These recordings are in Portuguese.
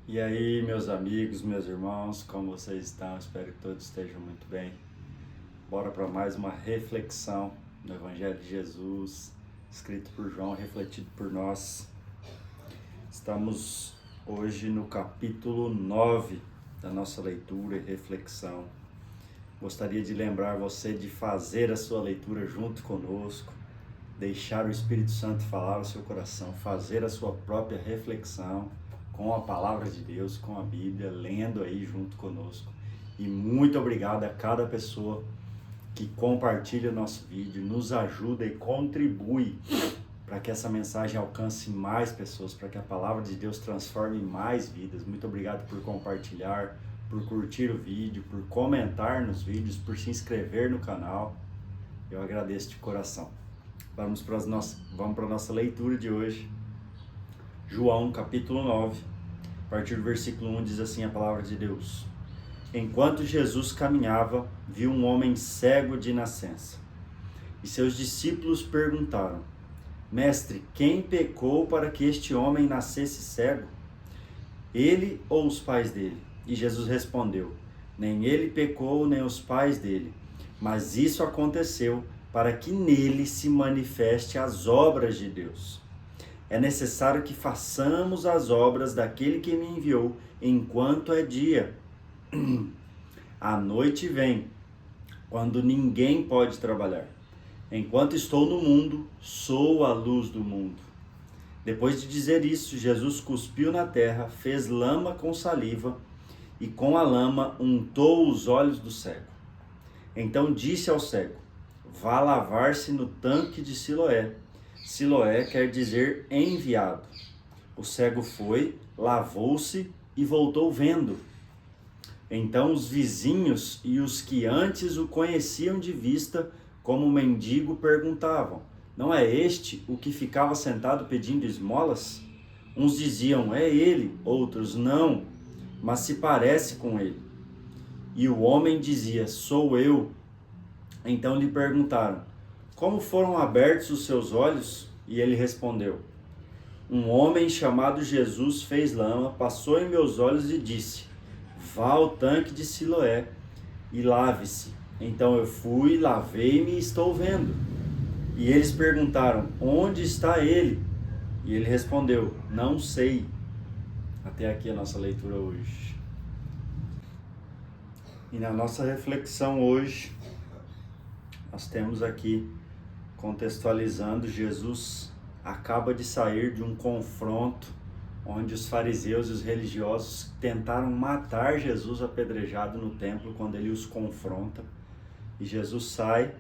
E aí, meus amigos, meus irmãos, como vocês estão? Espero que todos estejam muito bem. Bora para mais uma reflexão no Evangelho de Jesus, escrito por João, refletido por nós. Estamos hoje no capítulo 9 da nossa leitura e reflexão. Gostaria de lembrar você de fazer a sua leitura junto conosco, deixar o Espírito Santo falar ao seu coração, fazer a sua própria reflexão com a palavra de Deus, com a Bíblia, lendo aí junto conosco. E muito obrigado a cada pessoa que compartilha o nosso vídeo, nos ajuda e contribui para que essa mensagem alcance mais pessoas, para que a palavra de Deus transforme mais vidas. Muito obrigado por compartilhar, por curtir o vídeo, por comentar nos vídeos, por se inscrever no canal. Eu agradeço de coração. Vamos para a nossa leitura de hoje. João, capítulo 9, a partir do versículo 1, diz assim a palavra de Deus. Enquanto Jesus caminhava, viu um homem cego de nascença. E seus discípulos perguntaram: Mestre, quem pecou para que este homem nascesse cego? Ele ou os pais dele? E Jesus respondeu: Nem ele pecou, nem os pais dele, mas isso aconteceu para que nele se manifeste as obras de Deus. É necessário que façamos as obras daquele que me enviou enquanto é dia. A noite vem, quando ninguém pode trabalhar. Enquanto estou no mundo, sou a luz do mundo. Depois de dizer isso, Jesus cuspiu na terra, fez lama com saliva e com a lama untou os olhos do cego. Então disse ao cego: Vá lavar-se no tanque de Siloé. Siloé quer dizer enviado. O cego foi, lavou-se e voltou vendo. Então os vizinhos e os que antes o conheciam de vista como mendigo perguntavam: Não é este o que ficava sentado pedindo esmolas? Uns diziam: É ele, outros: Não, mas se parece com ele. E o homem dizia: Sou eu. Então lhe perguntaram: Como foram abertos os seus olhos? E ele respondeu: Um homem chamado Jesus fez lama, passou em meus olhos e disse: Vá ao tanque de Siloé e lave-se. Então eu fui, lavei-me e estou vendo. E eles perguntaram: Onde está ele? E ele respondeu: Não sei. Até aqui a nossa leitura hoje. E na nossa reflexão hoje, nós temos aqui, contextualizando, Jesus acaba de sair de um confronto onde os fariseus e os religiosos tentaram matar Jesus apedrejado no templo quando ele os confronta. E Jesus sai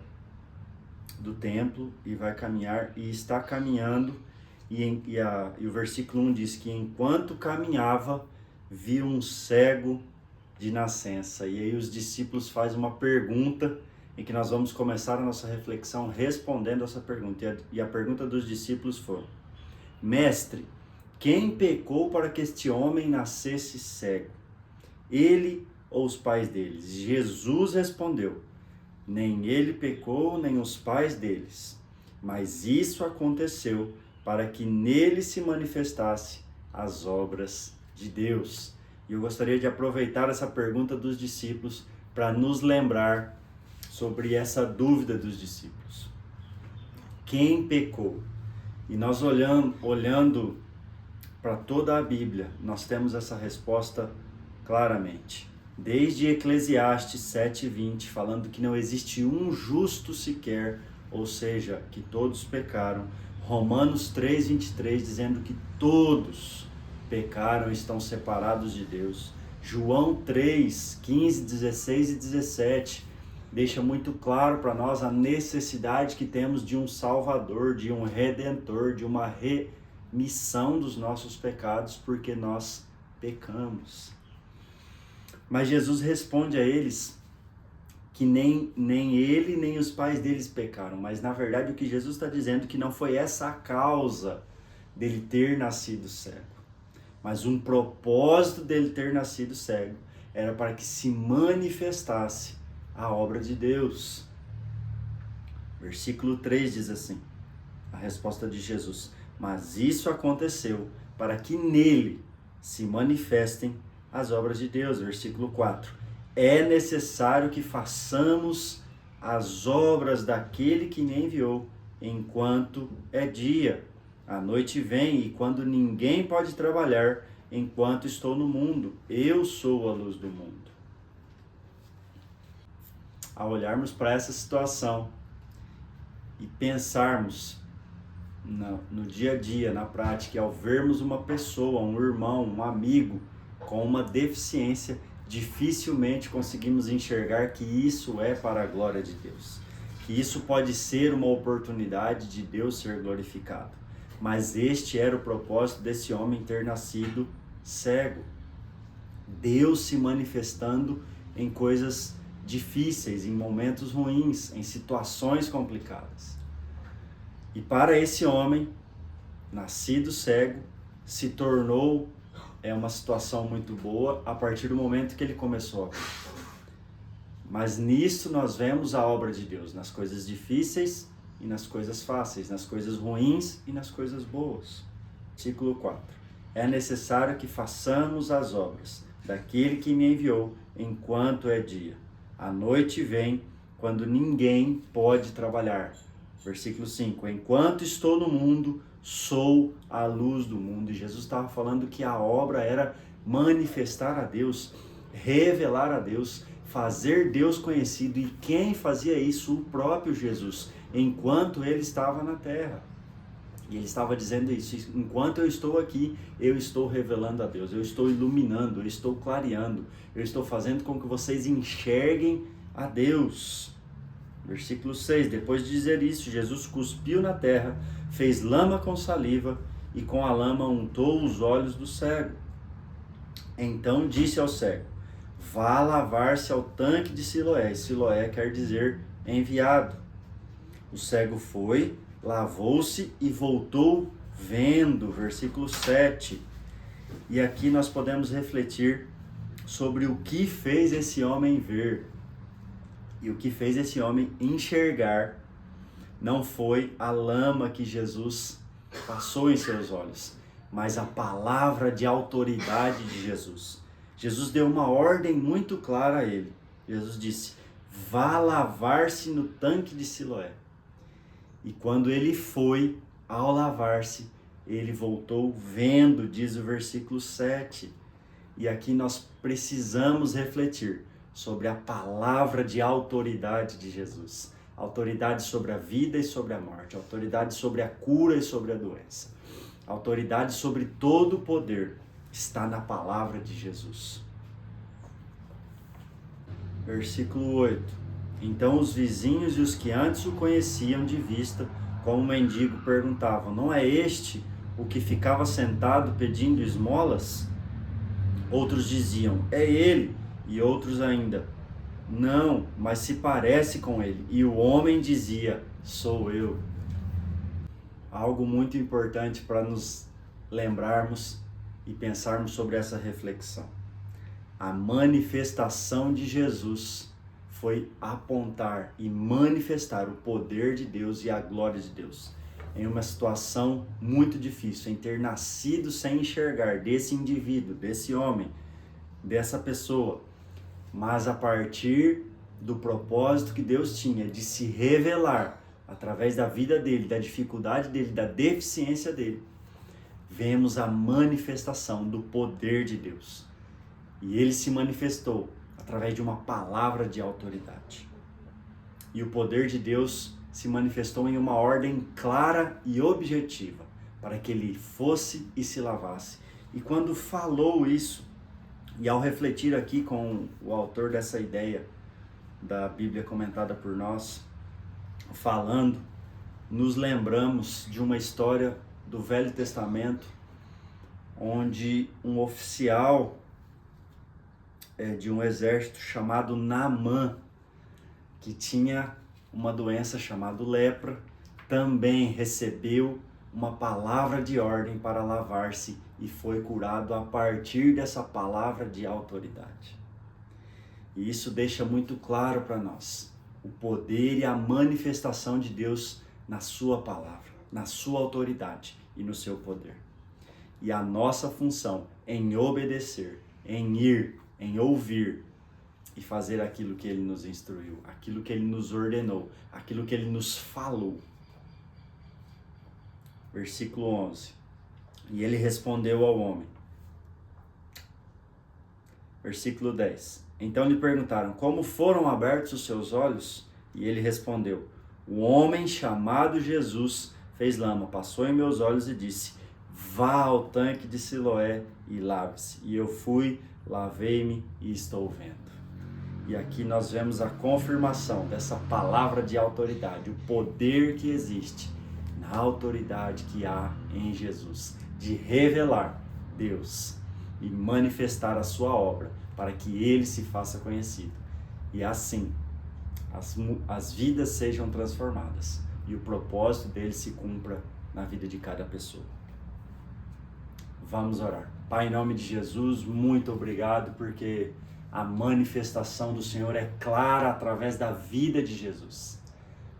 do templo e vai caminhar, e está caminhando, e o versículo 1 diz que enquanto caminhava, viu um cego de nascença. E aí os discípulos fazem uma pergunta, em que nós vamos começar a nossa reflexão respondendo essa pergunta. E a pergunta dos discípulos foi: Mestre, quem pecou para que este homem nascesse cego? Ele ou os pais deles? Jesus respondeu: Nem ele pecou, nem os pais deles. Mas isso aconteceu para que nele se manifestasse as obras de Deus. E eu gostaria de aproveitar essa pergunta dos discípulos para nos lembrar sobre essa dúvida dos discípulos. Quem pecou? E nós olhando para toda a Bíblia, nós temos essa resposta claramente. Desde Eclesiastes 7:20, falando que não existe um justo sequer, ou seja, que todos pecaram. Romanos 3:23, dizendo que todos pecaram e estão separados de Deus. João 3:15, 16 e 17, deixa muito claro para nós a necessidade que temos de um Salvador, de um Redentor, de uma remissão dos nossos pecados, porque nós pecamos. Mas Jesus responde a eles que nem ele, nem os pais deles pecaram. Mas na verdade o que Jesus está dizendo é que não foi essa a causa dele ter nascido cego. Mas um propósito dele ter nascido cego era para que se manifestasse a obra de Deus. Versículo 3 diz assim, a resposta de Jesus: Mas isso aconteceu para que nele se manifestem as obras de Deus. Versículo 4. É necessário que façamos as obras daquele que me enviou, enquanto é dia. A noite vem, e quando ninguém pode trabalhar, enquanto estou no mundo, eu sou a luz do mundo. Ao olharmos para essa situação e pensarmos no dia a dia, na prática, ao vermos uma pessoa, um irmão, um amigo com uma deficiência, dificilmente conseguimos enxergar que isso é para a glória de Deus, que isso pode ser uma oportunidade de Deus ser glorificado. Mas este era o propósito desse homem ter nascido cego. Deus se manifestando em coisas difíceis, em momentos ruins, em situações complicadas. E para esse homem, nascido cego, se tornou uma situação muito boa a partir do momento que ele começou a ver. Mas nisso nós vemos a obra de Deus, nas coisas difíceis e nas coisas fáceis, nas coisas ruins e nas coisas boas. Versículo 4. É necessário que façamos as obras daquele que me enviou enquanto é dia. A noite vem quando ninguém pode trabalhar. Versículo 5. Enquanto estou no mundo, sou a luz do mundo. E Jesus estava falando que a obra era manifestar a Deus, revelar a Deus, fazer Deus conhecido. E quem fazia isso? O próprio Jesus, enquanto ele estava na terra. E ele estava dizendo isso: enquanto eu estou aqui, eu estou revelando a Deus, eu estou iluminando, eu estou clareando, eu estou fazendo com que vocês enxerguem a Deus. Versículo 6, depois de dizer isso, Jesus cuspiu na terra, fez lama com saliva e com a lama untou os olhos do cego. Então disse ao cego: vá lavar-se ao tanque de Siloé. E Siloé quer dizer enviado. O cego foi, lavou-se e voltou vendo. Versículo 7. E aqui nós podemos refletir sobre o que fez esse homem ver. E o que fez esse homem enxergar não foi a lama que Jesus passou em seus olhos, mas a palavra de autoridade de Jesus. Jesus deu uma ordem muito clara a ele. Jesus disse: vá lavar-se no tanque de Siloé. E quando ele foi, ao lavar-se, ele voltou vendo, diz o versículo 7. E aqui nós precisamos refletir sobre a palavra de autoridade de Jesus. Autoridade sobre a vida e sobre a morte. Autoridade sobre a cura e sobre a doença. Autoridade sobre todo o poder está na palavra de Jesus. Versículo 8. Então os vizinhos e os que antes o conheciam de vista, como mendigo, perguntavam: não é este o que ficava sentado pedindo esmolas? Outros diziam: é ele. E outros ainda: não, mas se parece com ele. E o homem dizia: sou eu. Algo muito importante para nos lembrarmos e pensarmos sobre essa reflexão. A manifestação de Jesus foi apontar e manifestar o poder de Deus e a glória de Deus em uma situação muito difícil, em ter nascido sem enxergar, desse indivíduo, desse homem, dessa pessoa, mas a partir do propósito que Deus tinha de se revelar através da vida dele, da dificuldade dele, da deficiência dele, vemos a manifestação do poder de Deus. E ele se manifestou através de uma palavra de autoridade. E o poder de Deus se manifestou em uma ordem clara e objetiva, para que ele fosse e se lavasse. E quando falou isso, e ao refletir aqui com o autor dessa ideia da Bíblia comentada por nós, falando, nos lembramos de uma história do Velho Testamento, onde um oficial de um exército chamado Naamã, que tinha uma doença chamada lepra, também recebeu uma palavra de ordem para lavar-se e foi curado a partir dessa palavra de autoridade. E isso deixa muito claro para nós o poder e a manifestação de Deus na sua palavra, na sua autoridade e no seu poder. E a nossa função em obedecer, em ir, em ouvir e fazer aquilo que ele nos instruiu, aquilo que ele nos ordenou, aquilo que ele nos falou. Versículo 11. E ele respondeu ao homem. Versículo 10. Então lhe perguntaram, como foram abertos os seus olhos? E ele respondeu, o homem chamado Jesus fez lama, passou em meus olhos e disse, vá ao tanque de Siloé e lave-se. E eu fui, lavei-me e estou vendo. E aqui nós vemos a confirmação dessa palavra de autoridade, o poder que existe na autoridade que há em Jesus, de revelar Deus e manifestar a sua obra para que ele se faça conhecido. E assim, as vidas sejam transformadas e o propósito dele se cumpra na vida de cada pessoa. Vamos orar. Pai, em nome de Jesus, muito obrigado porque a manifestação do Senhor é clara através da vida de Jesus.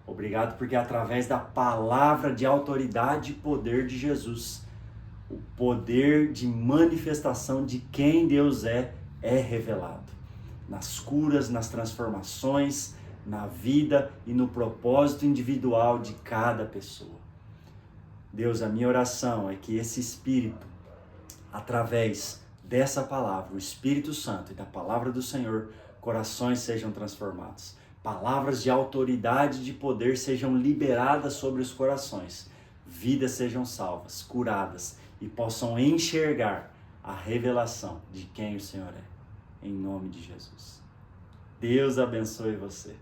Obrigado porque através da palavra de autoridade e poder de Jesus, o poder de manifestação de quem Deus é revelado. Nas curas, nas transformações, na vida e no propósito individual de cada pessoa. Deus, a minha oração é que esse Espírito, através dessa palavra, o Espírito Santo e da palavra do Senhor, corações sejam transformados. Palavras de autoridade e de poder sejam liberadas sobre os corações. Vidas sejam salvas, curadas e possam enxergar a revelação de quem o Senhor é. Em nome de Jesus. Deus abençoe você.